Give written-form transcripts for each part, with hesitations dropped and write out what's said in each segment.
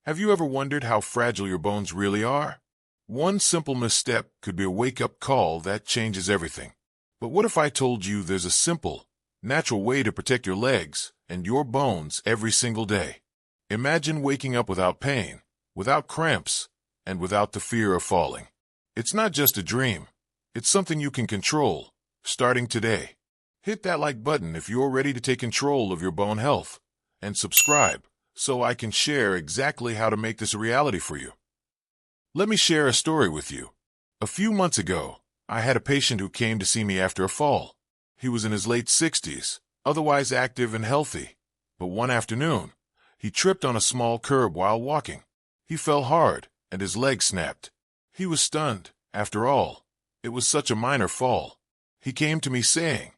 Have you ever wondered how fragile your bones really are? One simple misstep could be a wake-up call that changes everything. But what if I told you there's a simple, natural way to protect your legs and your bones every single day? Imagine waking up without pain, without cramps, and without the fear of falling. It's not just a dream. It's something you can control, starting today. Hit that like button if you're ready to take control of your bone health, and subscribe so I can share exactly how to make this a reality for you. Let me share a story with you. A few months ago, I had a patient who came to see me after a fall. He was in his late 60s, otherwise active and healthy. But one afternoon, he tripped on a small curb while walking. He fell hard, and his leg snapped. He was stunned. After all, it was such a minor fall. He came to me saying,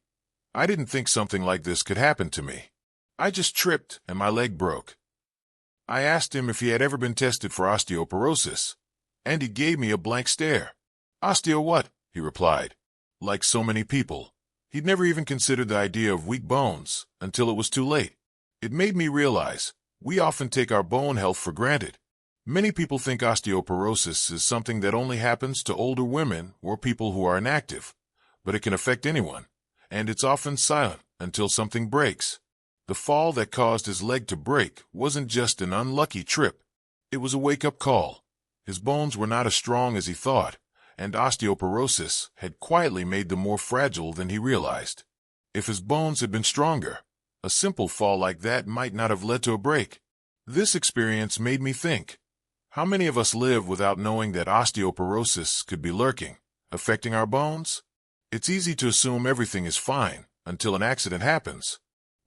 "I didn't think something like this could happen to me. I just tripped and my leg broke." I asked him if he had ever been tested for osteoporosis, and he gave me a blank stare. "Osteo what?" he replied. Like so many people, he'd never even considered the idea of weak bones until it was too late. It made me realize we often take our bone health for granted. Many people think osteoporosis is something that only happens to older women or people who are inactive, but it can affect anyone, and it's often silent until something breaks. The fall that caused his leg to break wasn't just an unlucky trip. It was a wake-up call. His bones were not as strong as he thought, and osteoporosis had quietly made them more fragile than he realized. If his bones had been stronger, a simple fall like that might not have led to a break. This experience made me think, how many of us live without knowing that osteoporosis could be lurking, affecting our bones? It's easy to assume everything is fine until an accident happens.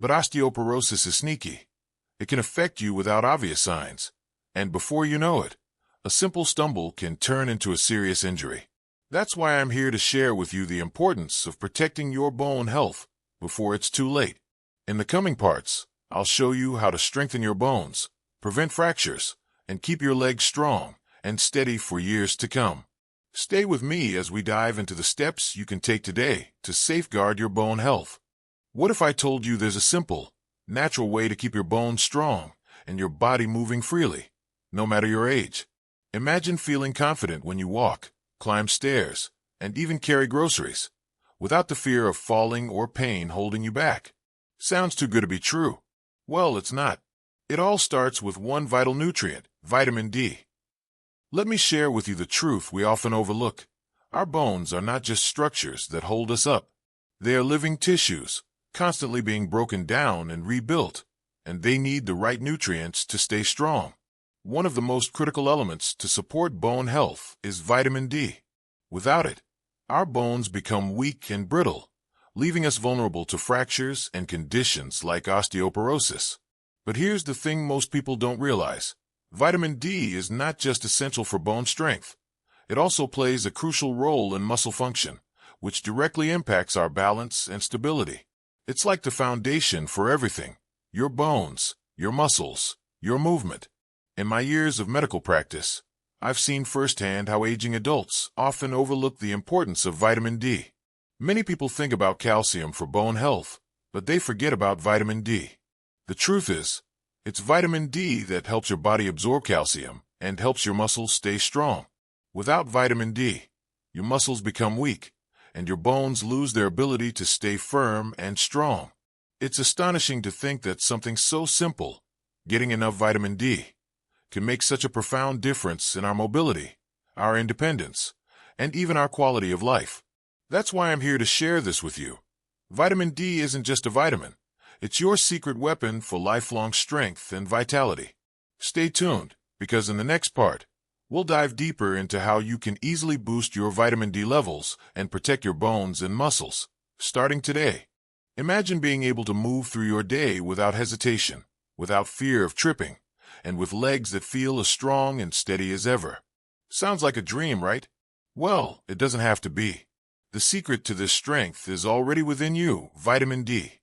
But osteoporosis is sneaky. It can affect you without obvious signs, and before you know it, a simple stumble can turn into a serious injury. That's why I'm here to share with you the importance of protecting your bone health before it's too late. In the coming parts, I'll show you how to strengthen your bones, prevent fractures, and keep your legs strong and steady for years to come. Stay with me as we dive into the steps you can take today to safeguard your bone health. What if I told you there's a simple, natural way to keep your bones strong and your body moving freely, no matter your age? Imagine feeling confident when you walk, climb stairs, and even carry groceries, without the fear of falling or pain holding you back. Sounds too good to be true. Well, it's not. It all starts with one vital nutrient, vitamin D. Let me share with you the truth we often overlook. Our bones are not just structures that hold us up. They are living tissues, constantly being broken down and rebuilt, and they need the right nutrients to stay strong. One of the most critical elements to support bone health is vitamin D. Without it, our bones become weak and brittle, leaving us vulnerable to fractures and conditions like osteoporosis. But here's the thing most people don't realize. Vitamin D is not just essential for bone strength. It also plays a crucial role in muscle function, which directly impacts our balance and stability. It's like the foundation for everything: your bones, your muscles, your movement. In my years of medical practice, I've seen firsthand how aging adults often overlook the importance of vitamin D. Many people think about calcium for bone health, but they forget about vitamin D. The truth is, it's vitamin D that helps your body absorb calcium and helps your muscles stay strong. Without vitamin D, your muscles become weak, and your bones lose their ability to stay firm and strong. It's astonishing to think that something so simple, getting enough vitamin D, can make such a profound difference in our mobility, our independence, and even our quality of life. That's why I'm here to share this with you. Vitamin D isn't just a vitamin. It's your secret weapon for lifelong strength and vitality. Stay tuned, because in the next part, we'll dive deeper into how you can easily boost your vitamin D levels and protect your bones and muscles, starting today. Imagine being able to move through your day without hesitation, without fear of tripping, and with legs that feel as strong and steady as ever. Sounds like a dream, right? Well, it doesn't have to be. The secret to this strength is already within you: vitamin D.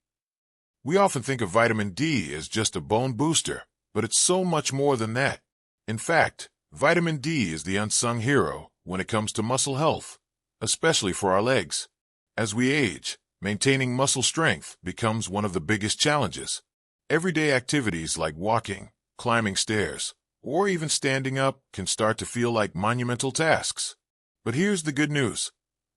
We often think of vitamin D as just a bone booster, but it's so much more than that. In fact, vitamin D is the unsung hero when it comes to muscle health, especially for our legs. As we age, maintaining muscle strength becomes one of the biggest challenges. Everyday activities like walking, climbing stairs, or even standing up can start to feel like monumental tasks. But here's the good news.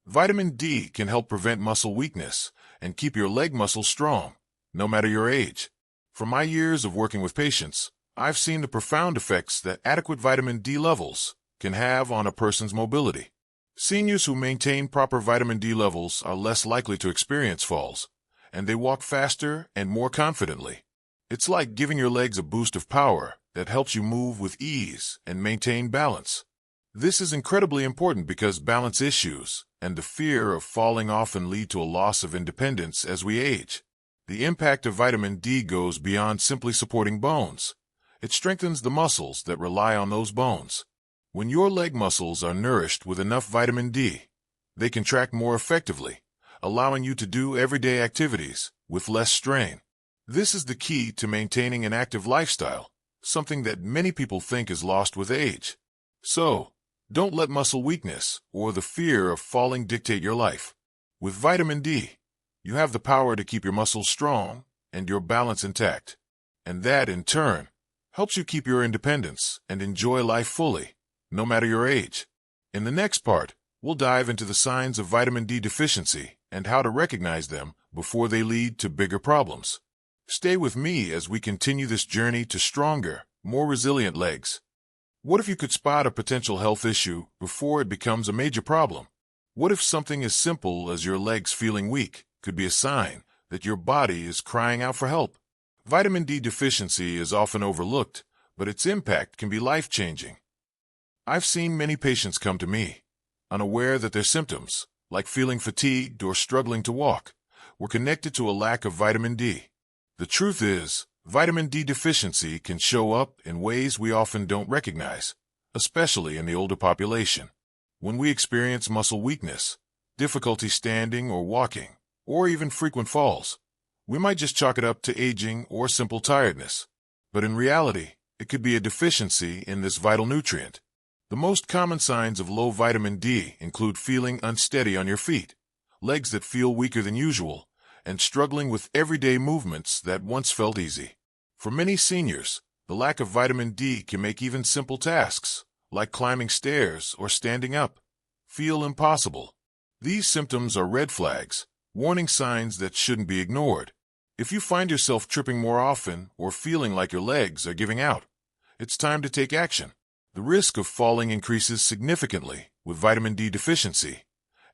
Vitamin D can help prevent muscle weakness and keep your leg muscles strong, no matter your age. From my years of working with patients, I've seen the profound effects that adequate vitamin D levels can have on a person's mobility. Seniors who maintain proper vitamin D levels are less likely to experience falls, and they walk faster and more confidently. It's like giving your legs a boost of power that helps you move with ease and maintain balance. This is incredibly important because balance issues and the fear of falling often lead to a loss of independence as we age. The impact of vitamin D goes beyond simply supporting bones. It strengthens the muscles that rely on those bones. When your leg muscles are nourished with enough vitamin D, they contract more effectively, allowing you to do everyday activities with less strain. This is the key to maintaining an active lifestyle, something that many people think is lost with age. So, don't let muscle weakness or the fear of falling dictate your life. With vitamin D, you have the power to keep your muscles strong and your balance intact. And that, in turn, helps you keep your independence and enjoy life fully, no matter your age. In the next part, we'll dive into the signs of vitamin D deficiency and how to recognize them before they lead to bigger problems. Stay with me as we continue this journey to stronger, more resilient legs. What if you could spot a potential health issue before it becomes a major problem? What if something as simple as your legs feeling weak could be a sign that your body is crying out for help? Vitamin D deficiency is often overlooked, but its impact can be life-changing. I've seen many patients come to me, unaware that their symptoms, like feeling fatigued or struggling to walk, were connected to a lack of vitamin D. The truth is, vitamin D deficiency can show up in ways we often don't recognize, especially in the older population. When we experience muscle weakness, difficulty standing or walking, or even frequent falls, we might just chalk it up to aging or simple tiredness. But in reality, it could be a deficiency in this vital nutrient. The most common signs of low vitamin D include feeling unsteady on your feet, legs that feel weaker than usual, and struggling with everyday movements that once felt easy. For many seniors, the lack of vitamin D can make even simple tasks, like climbing stairs or standing up, feel impossible. These symptoms are red flags, warning signs that shouldn't be ignored. If you find yourself tripping more often or feeling like your legs are giving out, it's time to take action. The risk of falling increases significantly with vitamin D deficiency,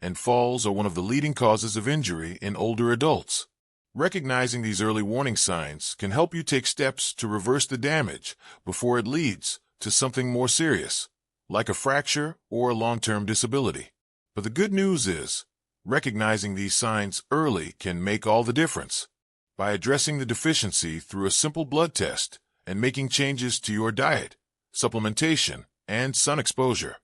and falls are one of the leading causes of injury in older adults. Recognizing these early warning signs can help you take steps to reverse the damage before it leads to something more serious, like a fracture or a long-term disability. But the good news is, recognizing these signs early can make all the difference. By addressing the deficiency through a simple blood test and making changes to your diet, supplementation, and sun exposure,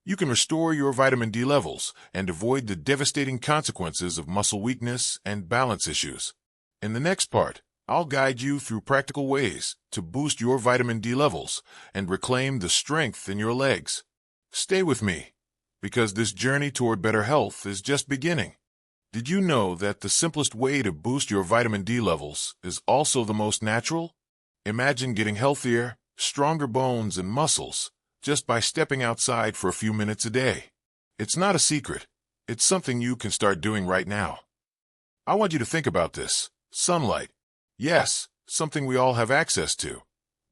you can restore your vitamin D levels and avoid the devastating consequences of muscle weakness and balance issues. In the next part, I'll guide you through practical ways to boost your vitamin D levels and reclaim the strength in your legs. Stay with me, because this journey toward better health is just beginning. Did you know that the simplest way to boost your vitamin D levels is also the most natural? Imagine getting healthier, stronger bones and muscles just by stepping outside for a few minutes a day. It's not a secret. It's something you can start doing right now. I want you to think about this. Sunlight. Yes, something we all have access to,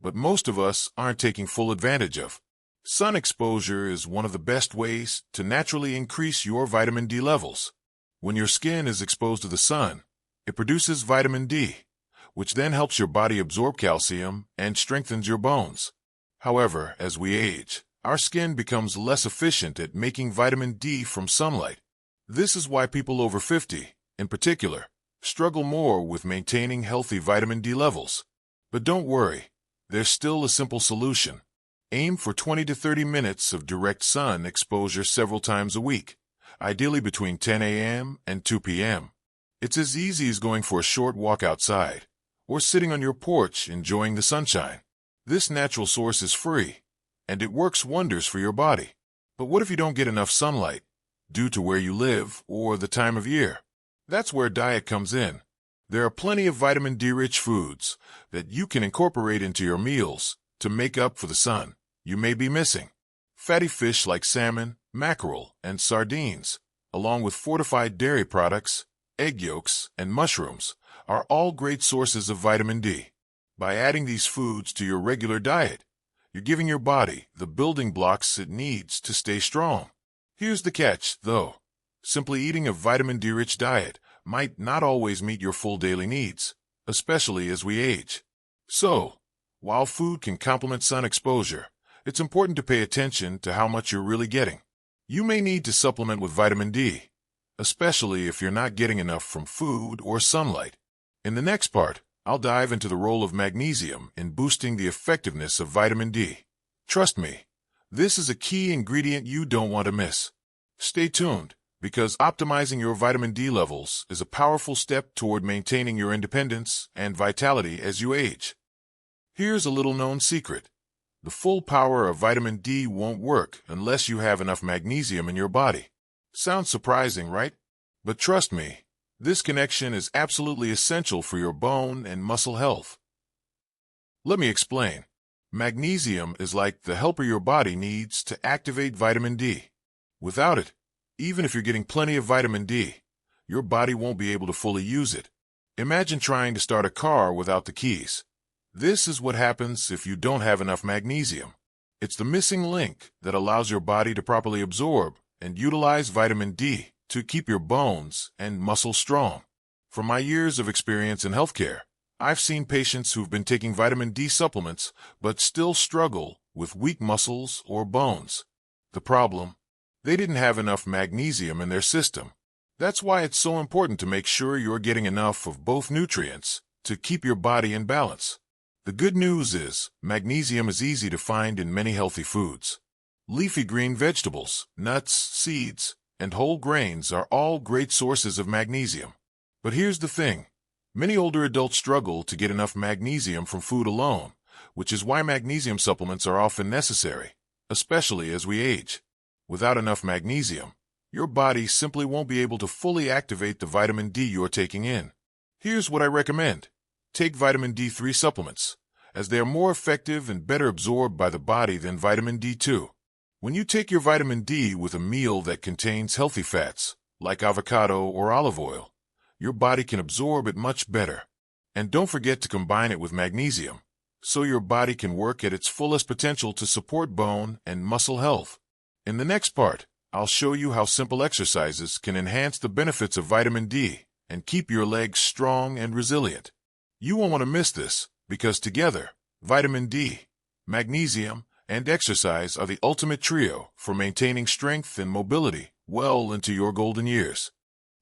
but most of us aren't taking full advantage of. Sun exposure is one of the best ways to naturally increase your vitamin D levels. When your skin is exposed to the sun, it produces vitamin D, which then helps your body absorb calcium and strengthens your bones. However, as we age, our skin becomes less efficient at making vitamin D from sunlight. This is why people over 50, in particular, struggle more with maintaining healthy vitamin D levels. But don't worry, there's still a simple solution. Aim for 20 to 30 minutes of direct sun exposure several times a week, ideally between 10 a.m. and 2 p.m. It's as easy as going for a short walk outside, or sitting on your porch enjoying the sunshine. This natural source is free, and it works wonders for your body. But what if you don't get enough sunlight, due to where you live or the time of year? That's where diet comes in. There are plenty of vitamin D-rich foods that you can incorporate into your meals to to make up for the sun you may be missing. Fatty fish like salmon, mackerel, and sardines, along with fortified dairy products, egg yolks, and mushrooms, are all great sources of vitamin D. By adding these foods to your regular diet, you're giving your body the building blocks it needs to stay strong. Here's the catch, though. Simply eating a vitamin D-rich diet might not always meet your full daily needs, especially as we age. So, while food can complement sun exposure, it's important to pay attention to how much you're really getting. You may need to supplement with vitamin D, especially if you're not getting enough from food or sunlight. In the next part, I'll dive into the role of magnesium in boosting the effectiveness of vitamin D. Trust me, this is a key ingredient you don't want to miss. Stay tuned, because optimizing your vitamin D levels is a powerful step toward maintaining your independence and vitality as you age. Here's a little-known secret. The full power of vitamin D won't work unless you have enough magnesium in your body. Sounds surprising, right? But trust me, this connection is absolutely essential for your bone and muscle health. Let me explain. Magnesium is like the helper your body needs to activate vitamin D. Without it, even if you're getting plenty of vitamin D, your body won't be able to fully use it. Imagine trying to start a car without the keys. This is what happens if you don't have enough magnesium. It's the missing link that allows your body to properly absorb and utilize vitamin D to keep your bones and muscles strong. From my years of experience in healthcare, I've seen patients who've been taking vitamin D supplements but still struggle with weak muscles or bones. The problem? They didn't have enough magnesium in their system. That's why it's so important to make sure you're getting enough of both nutrients to keep your body in balance. The good news is, magnesium is easy to find in many healthy foods. Leafy green vegetables, nuts, seeds, and whole grains are all great sources of magnesium. But here's the thing. Many older adults struggle to get enough magnesium from food alone, which is why magnesium supplements are often necessary, especially as we age. Without enough magnesium, your body simply won't be able to fully activate the vitamin D you're taking in. Here's what I recommend. Take vitamin D3 supplements, as they are more effective and better absorbed by the body than vitamin D2. When you take your vitamin D with a meal that contains healthy fats, like avocado or olive oil, your body can absorb it much better. And don't forget to combine it with magnesium, so your body can work at its fullest potential to support bone and muscle health. In the next part, I'll show you how simple exercises can enhance the benefits of vitamin D and keep your legs strong and resilient. You won't want to miss this, because together, vitamin D, magnesium, and exercise are the ultimate trio for maintaining strength and mobility well into your golden years.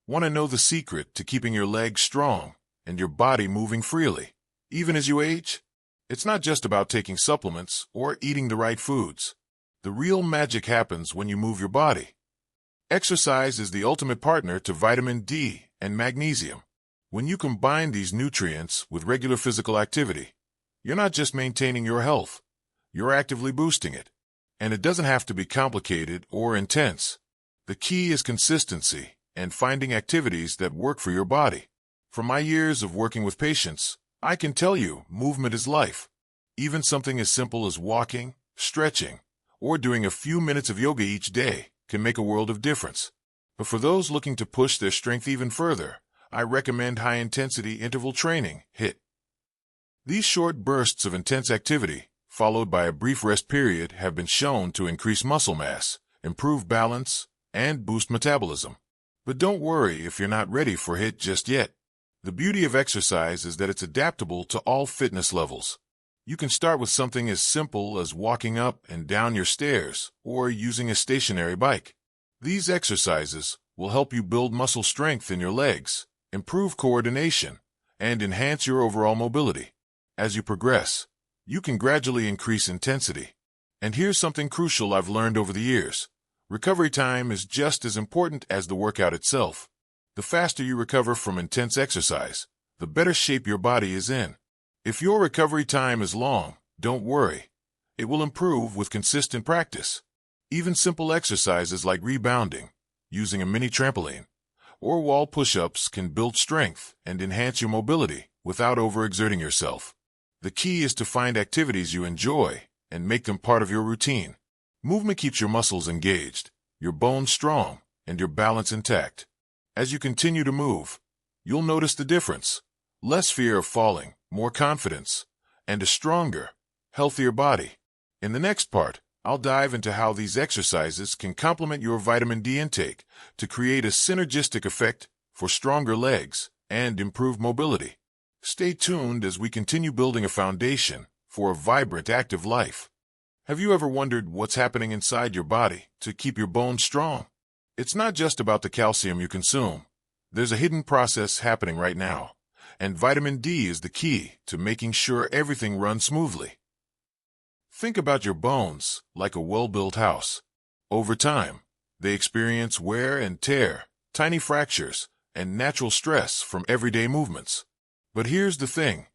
Want to know the secret to keeping your legs strong and your body moving freely, even as you age? It's not just about taking supplements or eating the right foods. The real magic happens when you move your body. Exercise is the ultimate partner to vitamin D and magnesium. When you combine these nutrients with regular physical activity, you're not just maintaining your health, you're actively boosting it. And it doesn't have to be complicated or intense. The key is consistency and finding activities that work for your body. From my years of working with patients, I can tell you movement is life. Even something as simple as walking, stretching, or doing a few minutes of yoga each day can make a world of difference. But for those looking to push their strength even further, I recommend high-intensity interval training, HIIT. These short bursts of intense activity, followed by a brief rest period, have been shown to increase muscle mass, improve balance, and boost metabolism. But don't worry if you're not ready for HIIT just yet. The beauty of exercise is that it's adaptable to all fitness levels. You can start with something as simple as walking up and down your stairs or using a stationary bike. These exercises will help you build muscle strength in your legs, improve coordination, and enhance your overall mobility. As you progress, you can gradually increase intensity. And here's something crucial I've learned over the years. Recovery time is just as important as the workout itself. The faster you recover from intense exercise, the better shape your body is in. If your recovery time is long, don't worry. It will improve with consistent practice. Even simple exercises like rebounding, using a mini trampoline, or wall push-ups can build strength and enhance your mobility without overexerting yourself. The key is to find activities you enjoy and make them part of your routine. Movement keeps your muscles engaged, your bones strong, and your balance intact. As you continue to move, you'll notice the difference. Less fear of falling, more confidence, and a stronger, healthier body. In the next part, I'll dive into how these exercises can complement your vitamin D intake to create a synergistic effect for stronger legs and improved mobility. Stay tuned as we continue building a foundation for a vibrant, active life. Have you ever wondered what's happening inside your body to keep your bones strong? It's not just about the calcium you consume. There's a hidden process happening right now, and vitamin D is the key to making sure everything runs smoothly. Think about your bones like a well-built house. Over time, they experience wear and tear, tiny fractures, and natural stress from everyday movements. But here's the thing,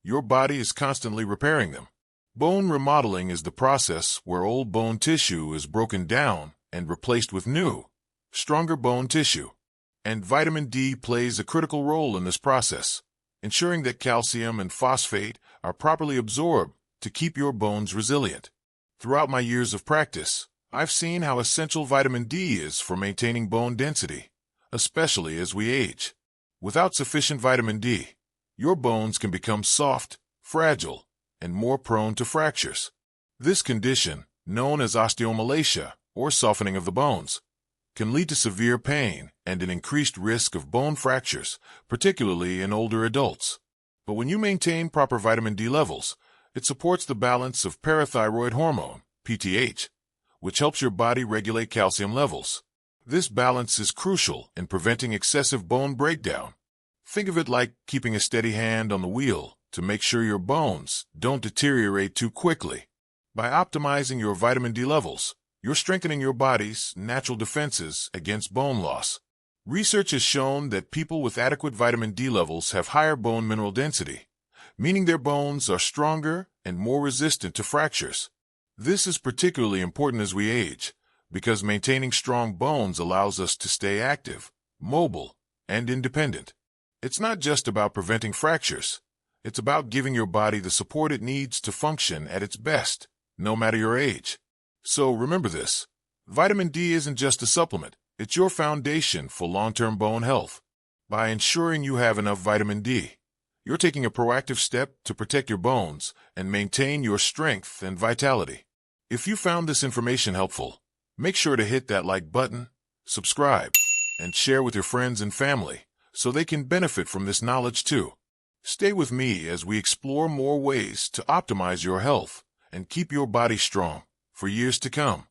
your body is constantly repairing them. Bone remodeling is the process where old bone tissue is broken down and replaced with new, stronger bone tissue. And vitamin D plays a critical role in this process, ensuring that calcium and phosphate are properly absorbed to keep your bones resilient. Throughout my years of practice, I've seen how essential vitamin D is for maintaining bone density, especially as we age. Without sufficient vitamin D, your bones can become soft, fragile, and more prone to fractures. This condition, known as osteomalacia, or softening of the bones, can lead to severe pain and an increased risk of bone fractures, particularly in older adults. But when you maintain proper vitamin D levels, it supports the balance of parathyroid hormone, PTH, which helps your body regulate calcium levels. This balance is crucial in preventing excessive bone breakdown. Think of it like keeping a steady hand on the wheel to make sure your bones don't deteriorate too quickly. By optimizing your vitamin D levels, you're strengthening your body's natural defenses against bone loss. Research has shown that people with adequate vitamin D levels have higher bone mineral density, meaning their bones are stronger and more resistant to fractures. This is particularly important as we age, because maintaining strong bones allows us to stay active, mobile, and independent. It's not just about preventing fractures. It's about giving your body the support it needs to function at its best, no matter your age. So remember this, vitamin D isn't just a supplement, it's your foundation for long-term bone health. By ensuring you have enough vitamin D, you're taking a proactive step to protect your bones and maintain your strength and vitality. If you found this information helpful, make sure to hit that like button, subscribe, and share with your friends and family so they can benefit from this knowledge too. Stay with me as we explore more ways to optimize your health and keep your body strong for years to come.